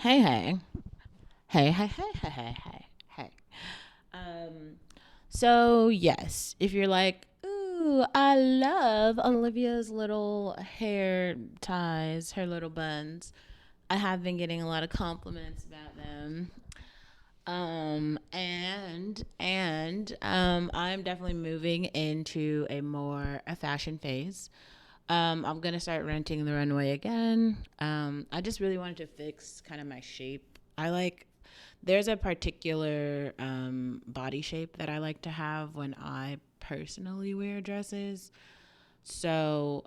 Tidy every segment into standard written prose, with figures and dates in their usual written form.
Hey, hey. Hey, hey, hey, hey, hey, hey, hey. Um, so yes, if you're like, ooh, I love Olivia's little hair ties, her little buns. I have been getting a lot of compliments about them. I'm definitely moving into a fashion phase. I'm gonna start renting the runway again. I just really wanted to fix kind of my shape. There's a particular body shape that I like to have when I personally wear dresses. So,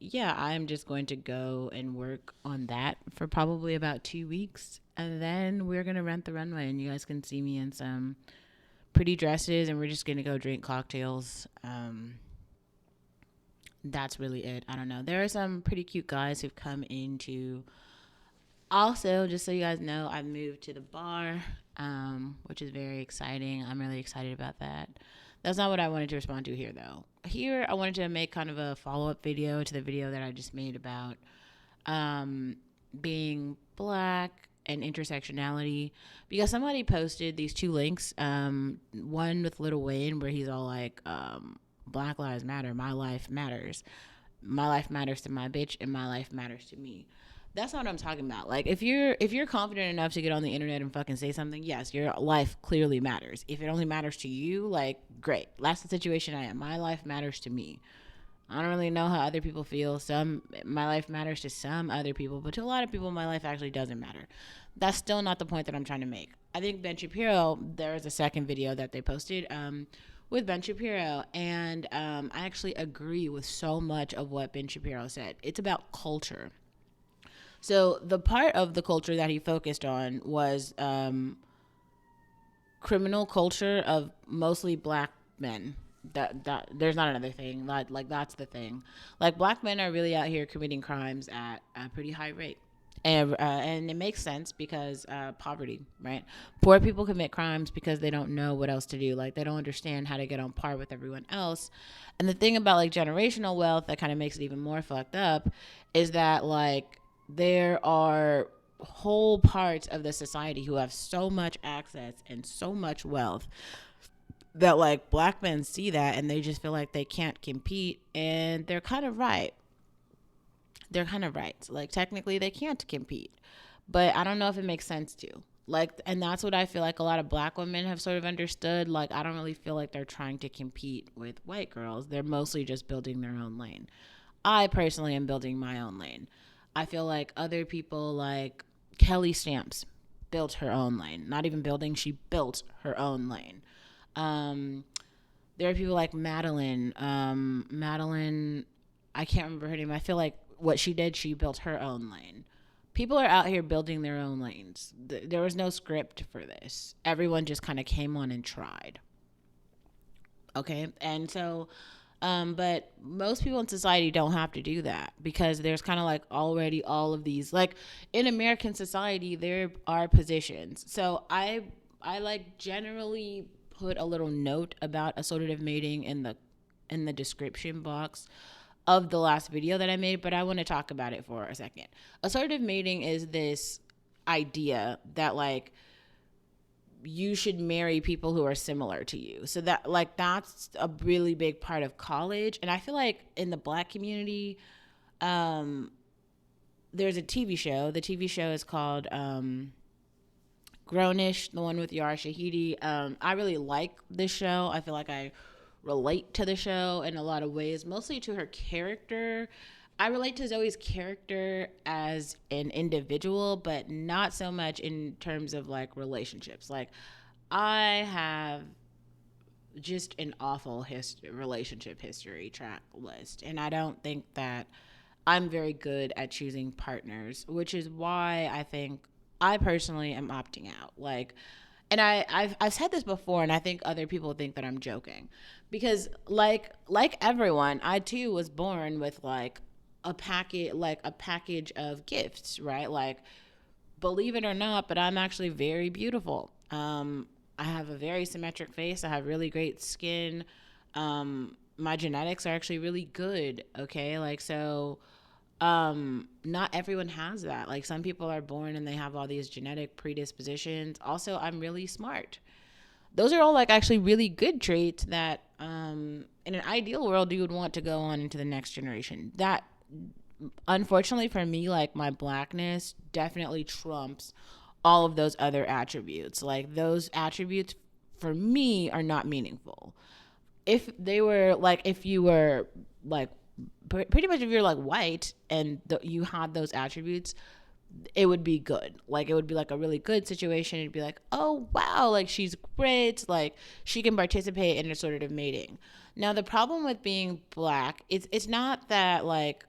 yeah, I'm just going to go and work on that for probably about 2 weeks. And then we're going to rent the runway, and you guys can see me in some pretty dresses, and we're just going to go drink cocktails. That's really it. I don't know. There are some pretty cute guys who've come into. Also, just so you guys know, I've moved to the bar, which is very exciting. I'm really excited about that. That's not what I wanted to respond to here, though. Here, I wanted to make kind of a follow up video to the video that I just made about um, being black and intersectionality, because somebody posted these two links. One with Lil Wayne, where he's all like, Black Lives Matter, my life matters. My life matters to my bitch, and my life matters to me. That's not what I'm talking about. Like, if you're confident enough to get on the internet and fucking say something, yes, your life clearly matters. If it only matters to you, like, great. That's the situation I am. My life matters to me. I don't really know how other people feel. My life matters to some other people, but to a lot of people, my life actually doesn't matter. That's still not the point that I'm trying to make. I think Ben Shapiro, there is a second video that they posted with Ben Shapiro, and I actually agree with so much of what Ben Shapiro said. It's about culture. So the part of the culture that he focused on was criminal culture of mostly black men. That there's not another thing. Like that's the thing. Like black men are really out here committing crimes at a pretty high rate. And it makes sense because poverty, right? Poor people commit crimes because they don't know what else to do. Like they don't understand how to get on par with everyone else. And the thing about like generational wealth that kind of makes it even more fucked up is that like there are whole parts of the society who have so much access and so much wealth that like black men see that and they just feel like they can't compete, and they're kind of right. Like technically they can't compete, but I don't know if it makes sense to. Like, and that's what I feel like a lot of black women have sort of understood. Like, I don't really feel like they're trying to compete with white girls. They're mostly just building their own lane. I personally am building my own lane. I feel like other people, like Kelly Stamps, built her own lane. Not even building, she built her own lane. Um, there are people like Madeline. Madeline, I can't remember her name. I feel like what she did, she built her own lane. People are out here building their own lanes. There was no script for this. Everyone just kind of came on and tried. Okay. And so, but most people in society don't have to do that because there's kind of like already all of these, like in American society, there are positions. So I like generally put a little note about assortative mating in the description box of the last video that I made, but I want to talk about it for a second. Assortative mating is this idea that like you should marry people who are similar to you. So that like that's a really big part of college. And I feel like in the black community, um, there's a TV show. The TV show is called Grownish, the one with Yara Shahidi. I really like this show. I feel like I relate to the show in a lot of ways, mostly to her character. I relate to Zoe's character as an individual, but not so much in terms of like relationships. Like, I have just an awful relationship history track list, and I don't think that I'm very good at choosing partners, which is why I think I personally am opting out. Like, and I've said this before, and I think other people think that I'm joking, because like everyone, I too was born with a package of gifts, right? Like, believe it or not, but I'm actually very beautiful. I have a very symmetric face. I have really great skin. My genetics are actually really good. Okay, like so. Not everyone has that. Like, some people are born and they have all these genetic predispositions. Also, I'm really smart. Those are all like actually really good traits that in an ideal world you would want to go on into the next generation. That, unfortunately for me, like, my blackness definitely trumps all of those other attributes. Like, those attributes for me are not meaningful. If they were like, if you were like, pretty much if you're like white and you had those attributes, it would be good. Like, it would be like a really good situation. It'd be like, oh wow, like, she's great, like, she can participate in a sort of mating. Now, the problem with being black, it's not that, like,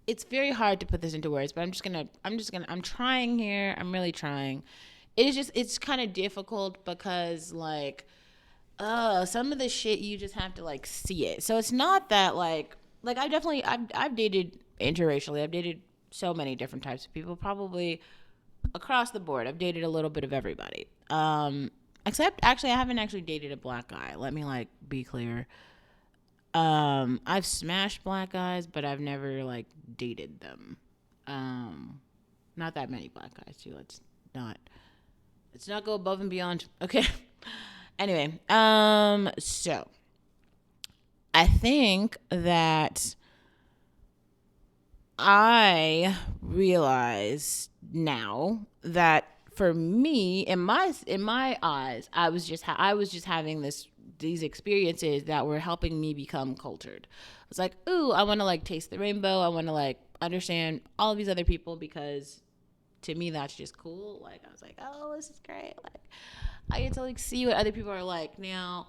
it's very hard to put this into words, but I'm trying here. I'm really trying. It's kind of difficult because, like, some of the shit you just have to, like, see it. So it's not that, like, I've dated interracially. I've dated so many different types of people, probably across the board. I've dated a little bit of everybody. Except, actually, I haven't actually dated a black guy. Let me, like, be clear. I've smashed black guys, but I've never, like, dated them. Not that many black guys too. Not let's not go above and beyond. Okay. Anyway, so I think that I realize now that for me, in my eyes, I was just having these experiences that were helping me become cultured. I was like, ooh, I want to, like, taste the rainbow. I want to, like, understand all of these other people, because to me that's just cool. Like, I was like, oh, this is great. Like, I get to, like, see what other people are like. Now,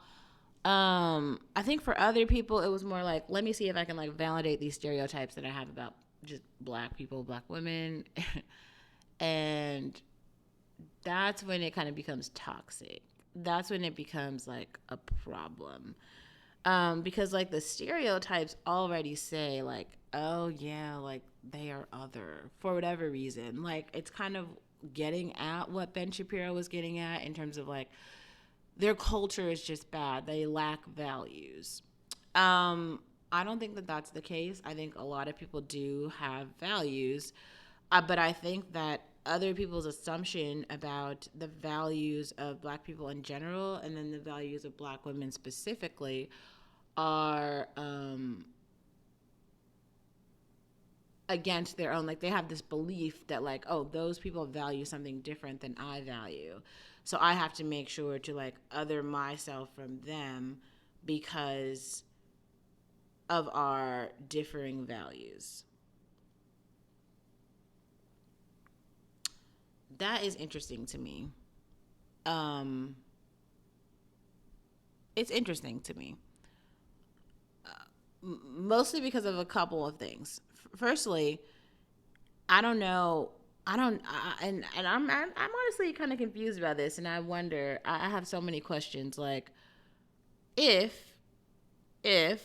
I think for other people it was more like, let me see if I can, like, validate these stereotypes that I have about just black people, black women. And that's when it kind of becomes toxic. That's when it becomes, like, a problem. Because, like, the stereotypes already say, like, oh yeah, like, they are other for whatever reason. Like, it's kind of getting at what Ben Shapiro was getting at in terms of, like, their culture is just bad. They lack values. Um, I don't think that that's the case. I think a lot of people do have values, but I think that other people's assumption about the values of black people in general, and then the values of black women specifically, are against their own. Like, they have this belief that, like, oh, those people value something different than I value, so I have to make sure to, like, other myself from them because of our differing values. That is interesting to me. um it's interesting to me, mostly because of a couple of things. Firstly, I don't know. I don't, and I'm honestly kind of confused about this, and I wonder. I have so many questions. Like, if if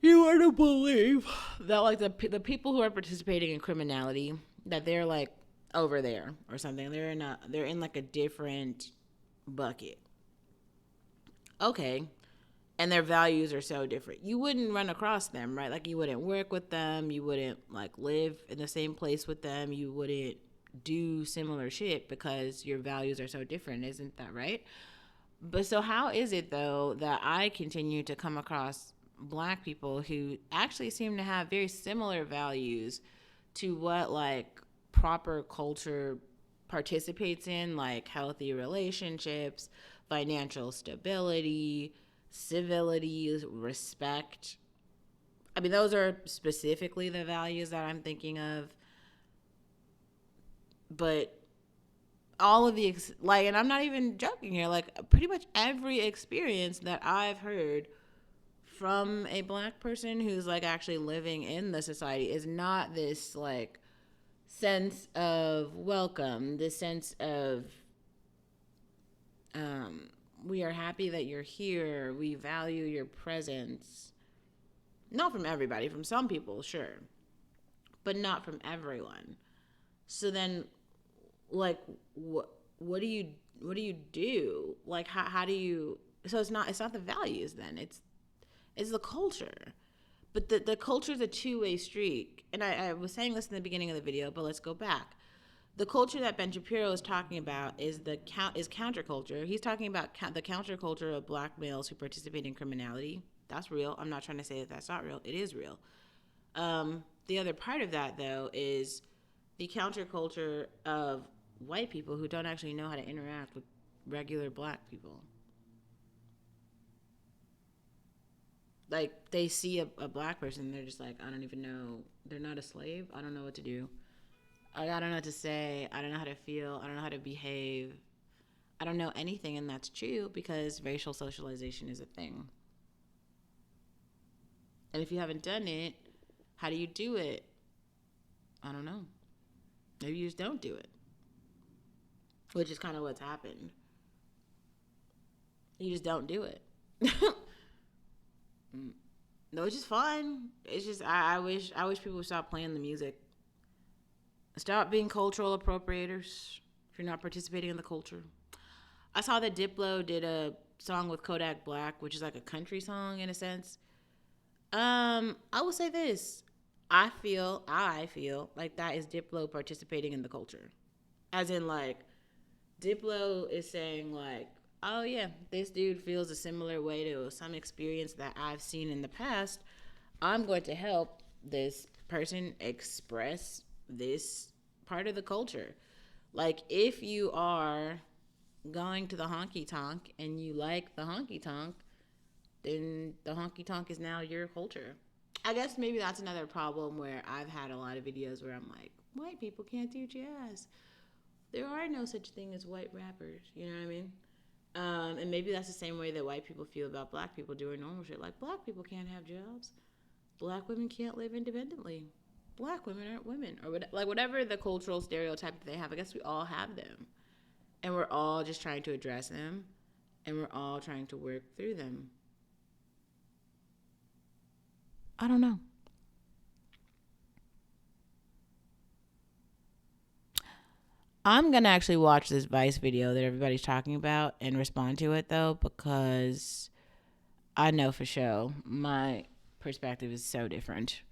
you were to believe that, like, the people who are participating in criminality, that they're, like, over there or something, they're in, like, a different bucket. Okay, and their values are so different. You wouldn't run across them, right? Like, you wouldn't work with them, you wouldn't, like, live in the same place with them, you wouldn't do similar shit because your values are so different. Isn't that right? But so how is it, though, that I continue to come across black people who actually seem to have very similar values to what, like, proper culture participates in, like healthy relationships, financial stability, civility, respect? I mean, those are specifically the values that I'm thinking of. But all of the, like, and I'm not even joking here, like, pretty much every experience that I've heard from a black person who's, like, actually living in the society is not this, like, sense of welcome, this sense of, um, we are happy that you're here, we value your presence. Not from everybody, from some people, sure, but not from everyone. So then, like, what do you do? Like, how do you? So it's not the values then. It's the culture. But the culture is a two-way street. And I was saying this in the beginning of the video, but let's go back. The culture that Ben Shapiro is talking about is counterculture. He's talking about the counterculture of black males who participate in criminality. That's real. I'm not trying to say that that's not real. It is real. The other part of that, though, is the counterculture of white people who don't actually know how to interact with regular black people. Like, they see a black person and they're just like, I don't even know. They're not a slave. I don't know what to do. I don't know what to say. I don't know how to feel. I don't know how to behave. I don't know anything, and that's true because racial socialization is a thing. And if you haven't done it, how do you do it? I don't know. Maybe you just don't do it, which is kind of what's happened. You just don't do it. No, it's just fun. It's just I wish people would stop playing the music. Stop being cultural appropriators if you're not participating in the culture. I saw that Diplo did a song with Kodak Black, which is like a country song in a sense. I will say this. I feel like that is Diplo participating in the culture. As in, like, Diplo is saying, like, oh yeah, this dude feels a similar way to some experience that I've seen in the past. I'm going to help this person express this part of the culture. Like, if you are going to the honky tonk and you like the honky tonk, then the honky tonk is now your culture. I guess maybe that's another problem where I've had a lot of videos where I'm like, white people can't do jazz. There are no such thing as white rappers. You know what I mean? And maybe that's the same way that white people feel about black people doing normal shit. Like, black people can't have jobs. Black women can't live independently. Black women aren't women. Or like whatever the cultural stereotype that they have, I guess we all have them. And we're all just trying to address them. And we're all trying to work through them. I don't know. I'm going to actually watch this Vice video that everybody's talking about and respond to it, though, because I know for sure my perspective is so different.